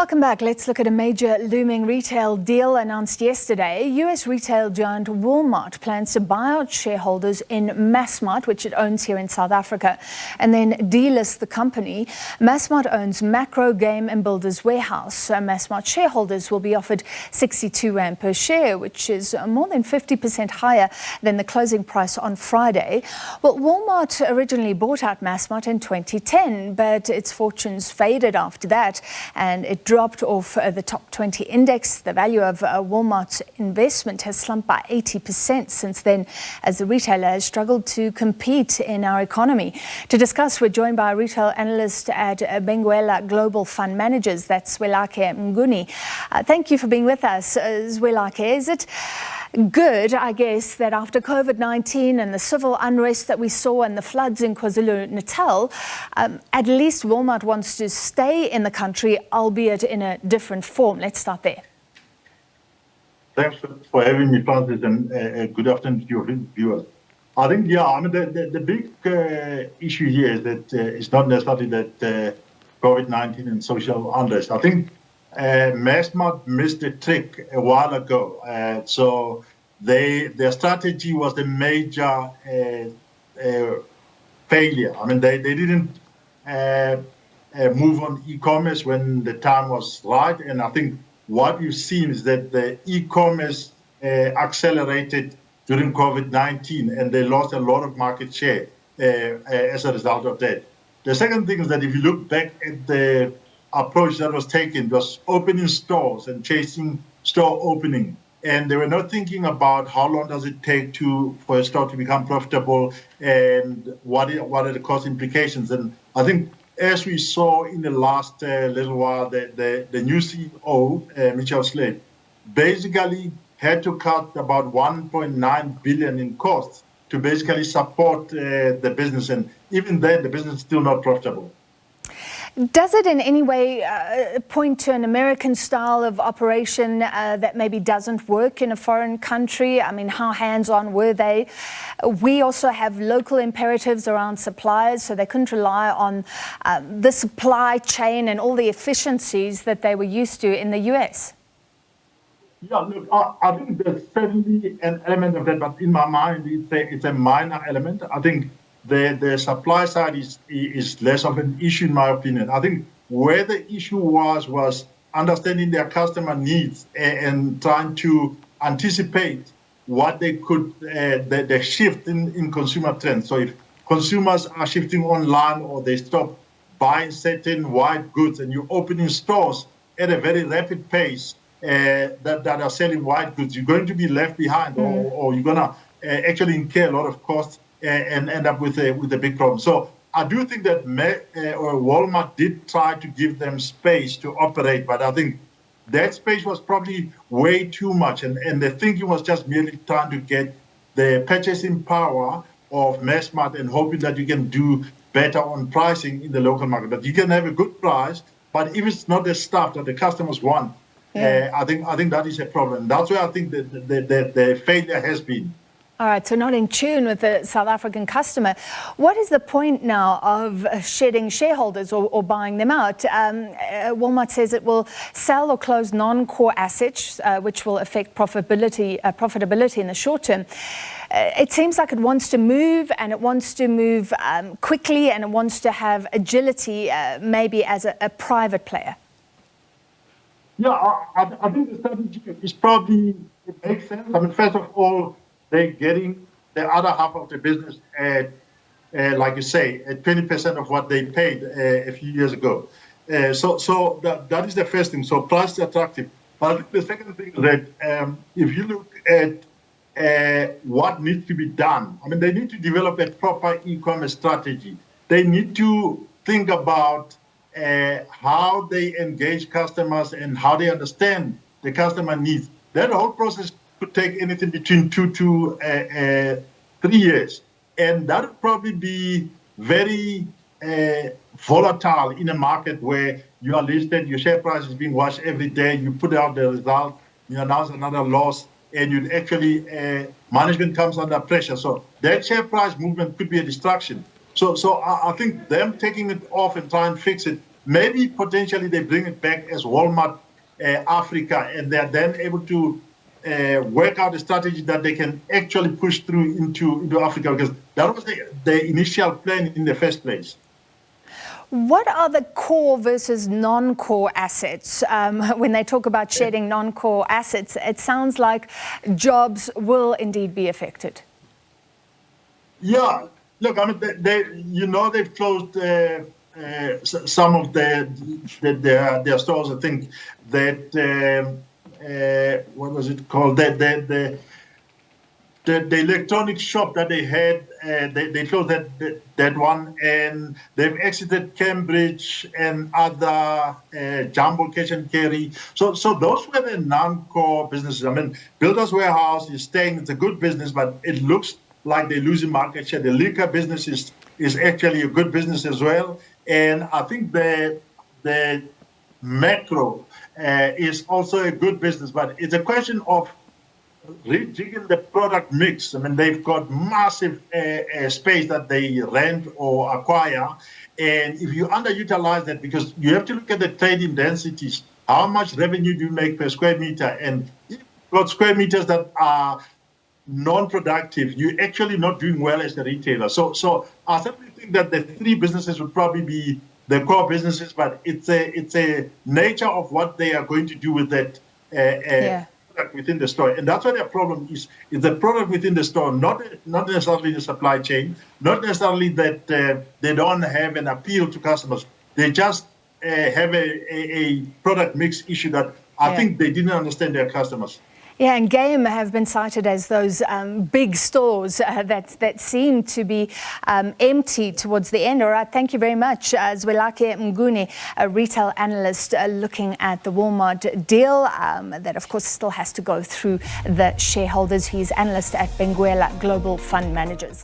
Welcome back. Let's look at a major looming retail deal announced yesterday. US retail giant Walmart plans to buy out shareholders in Massmart, which it owns here in South Africa, and then delist the company. Massmart owns Makro Game and Builders Warehouse. So Massmart shareholders will be offered 62 Rand per share, which is more than 50% higher than the closing price on Friday. Well, Walmart originally bought out Massmart in 2010, but its fortunes faded after that, and it dropped off the top 20 index. The value of Walmart's investment has slumped by 80% since then, as the retailer has struggled to compete in our economy. To discuss, we're joined by a retail analyst at Benguela Global Fund Managers, that's Zwelakhe Mnguni. Thank you for being with us, Zwelakhe. Is it good, I guess, that after COVID-19 and the civil unrest that we saw and the floods in KwaZulu-Natal, at least Walmart wants to stay in the country, albeit in a different form? Let's start there. Thanks for having me, Francis, and good afternoon to your viewers. I think, the big issue here is that it's not necessarily that COVID-19 and social unrest. I think Massmart missed a trick a while ago. So their strategy was a major failure. I mean, they didn't move on e-commerce when the time was right. And I think what you've seen is that the e-commerce accelerated during COVID-19, and they lost a lot of market share as a result of that. The second thing is that if you look back at the approach that was taken, was opening stores and chasing store opening, and they were not thinking about how long does it take for a store to become profitable, and what are the cost implications. And I think, as we saw in the last little while, the new CEO, Mitchell Slade, basically had to cut about 1.9 billion in costs to basically support the business, and even then the business is still not profitable. Does it in any way point to an American style of operation that maybe doesn't work in a foreign country? I mean, how hands-on were they? We also have local imperatives around suppliers, so they couldn't rely on the supply chain and all the efficiencies that they were used to in the US. Yeah, look, I think there's certainly an element of that, but in my mind, it's a minor element. I think the supply side is less of an issue, in my opinion. I think where the issue was understanding their customer needs and trying to anticipate what they could, the shift in consumer trends. So if consumers are shifting online, or they stop buying certain white goods, and you're opening stores at a very rapid pace that are selling white goods, you're going to be left behind, or you're going to actually incur a lot of costs and end up with a big problem. So I do think that Walmart did try to give them space to operate, but I think that space was probably way too much, and the thinking was just merely trying to get the purchasing power of Massmart and hoping that you can do better on pricing in the local market. But you can have a good price, but if it's not the stuff that the customers want, I think that is a problem. That's where I think the failure has been. All right, so not in tune with the South African customer. What is the point now of shedding shareholders or buying them out? Walmart says it will sell or close non-core assets, which will affect profitability in the short term. It seems like it wants to move, and it wants to move quickly, and it wants to have agility, maybe as a private player. Yeah, I think the strategy is probably, it makes sense. I mean, first of all, they're getting the other half of the business at, like you say, at 20% of what they paid a few years ago. So that is the first thing. So price is attractive. But the second thing is that if you look at what needs to be done, I mean, they need to develop a proper e-commerce strategy. They need to think about how they engage customers and how they understand the customer needs. That whole process could take anything between 2 to 3 years. And that would probably be very volatile in a market where you are listed, your share price is being watched every day, you put out the result, you announce another loss, and you actually, management comes under pressure. So that share price movement could be a distraction. So I think them taking it off and trying to fix it maybe potentially they bring it back as Walmart Africa, and they're then able to work out a strategy that they can actually push through into Africa, because that was the initial plan in the first place. What are the core versus non-core assets? When they talk about shedding non-core assets, it sounds like jobs will indeed be affected. Yeah, look, I mean, they've closed some of their stores. I think that what was it called? The electronic shop that they had, they closed that one, and they've exited Cambridge and other jumbo cash and carry. So those were the non-core businesses. I mean, Builders Warehouse is staying; it's a good business, but it looks like they're losing market share. The liquor business is actually a good business as well, and I think the Makro is also a good business, but it's a question of rejigging the product mix. I mean, they've got massive space that they rent or acquire, and if you underutilize that, because you have to look at the trading densities, how much revenue do you make per square meter, and if you've got square meters that are non-productive, you're actually not doing well as a retailer. So I certainly think that the three businesses would probably be the core businesses, but it's a nature of what they are going to do with that product within the store. And that's why their problem is the product within the store, not necessarily the supply chain, not necessarily that they don't have an appeal to customers. They just have a product mix issue that I think they didn't understand their customers. Yeah, and Game have been cited as those big stores that seem to be empty towards the end. All right, thank you very much. Zwelakhe Mnguni, a retail analyst, looking at the Walmart deal that, of course, still has to go through the shareholders. He's analyst at Benguela Global Fund Managers.